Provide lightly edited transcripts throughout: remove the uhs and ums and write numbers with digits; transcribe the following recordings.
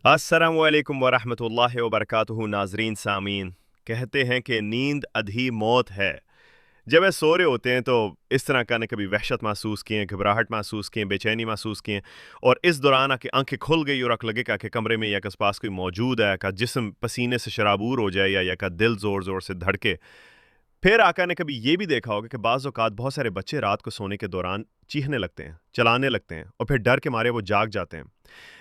السلام علیکم ورحمۃ اللہ وبرکاتہ ناظرین سامعین، کہتے ہیں کہ نیند ادھی موت ہے۔ جب وہ سو رہے ہوتے ہیں تو اس طرح کا نے کبھی وحشت محسوس کیے، گھبراہٹ محسوس کیے، بے چینی محسوس کیے، اور اس دوران کہ آنکھیں کھل گئی اور لگے کہ کمرے میں یا کہ پاس کوئی موجود ہے، کہ جسم پسینے سے شرابور ہو جائے یا کہ دل زور زور سے دھڑکے۔ پھر آقا نے کبھی یہ بھی دیکھا ہوگا کہ بعض اوقات بہت سارے بچے رات کو سونے کے دوران چیخنے لگتے ہیں، چلانے لگتے ہیں، اور پھر ڈر کے مارے وہ جاگ جاتے ہیں۔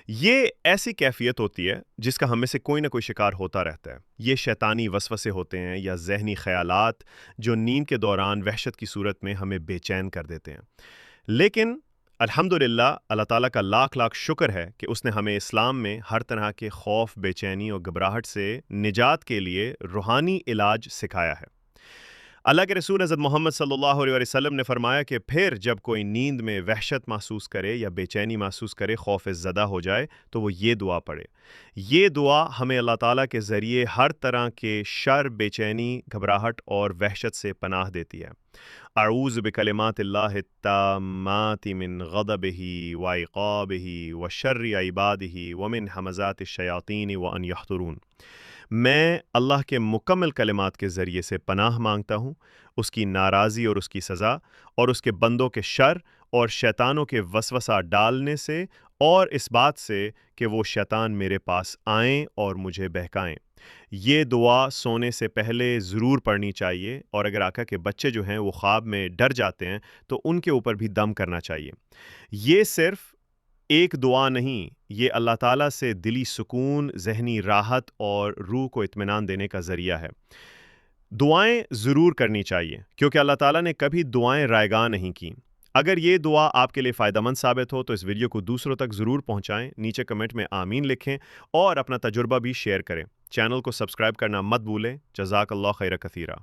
یہ ایسی کیفیت ہوتی ہے جس کا ہم میں سے کوئی نہ کوئی شکار ہوتا رہتا ہے۔ یہ شیطانی وسوسے ہوتے ہیں یا ذہنی خیالات جو نیند کے دوران وحشت کی صورت میں ہمیں بے چین کر دیتے ہیں۔ لیکن الحمدللہ اللہ تعالیٰ کا لاکھ لاکھ شکر ہے کہ اس نے ہمیں اسلام میں ہر طرح کے خوف، بے چینی اور گھبراہٹ سے نجات کے لیے روحانی علاج سکھایا ہے۔ اللہ کے رسول حضرت محمد صلی اللہ علیہ وسلم نے فرمایا کہ پھر جب کوئی نیند میں وحشت محسوس کرے یا بے چینی محسوس کرے، خوف زدہ ہو جائے، تو وہ یہ دعا پڑھے۔ یہ دعا ہمیں اللہ تعالیٰ کے ذریعے ہر طرح کے شر، بے چینی، گھبراہٹ اور وحشت سے پناہ دیتی ہے۔ اعوذ بکلمات اللہ التامات من غضبہ وعقابہ وشر عبادہ ومن ہمزات الشیاطین وان یحضرون۔ میں اللہ کے مکمل کلمات کے ذریعے سے پناہ مانگتا ہوں، اس کی ناراضی اور اس کی سزا، اور اس کے بندوں کے شر اور شیطانوں کے وسوسہ ڈالنے سے، اور اس بات سے کہ وہ شیطان میرے پاس آئیں اور مجھے بہکائیں۔ یہ دعا سونے سے پہلے ضرور پڑھنی چاہیے، اور اگر آقا کے بچے جو ہیں وہ خواب میں ڈر جاتے ہیں تو ان کے اوپر بھی دم کرنا چاہیے۔ یہ صرف ایک دعا نہیں، یہ اللہ تعالیٰ سے دلی سکون، ذہنی راحت اور روح کو اطمینان دینے کا ذریعہ ہے۔ دعائیں ضرور کرنی چاہیے کیونکہ اللہ تعالیٰ نے کبھی دعائیں رائگاں نہیں کی۔ اگر یہ دعا آپ کے لیے فائدہ مند ثابت ہو تو اس ویڈیو کو دوسروں تک ضرور پہنچائیں، نیچے کمنٹ میں آمین لکھیں اور اپنا تجربہ بھی شیئر کریں۔ چینل کو سبسکرائب کرنا مت بھولیں۔ جزاک اللہ خیر کثیرہ۔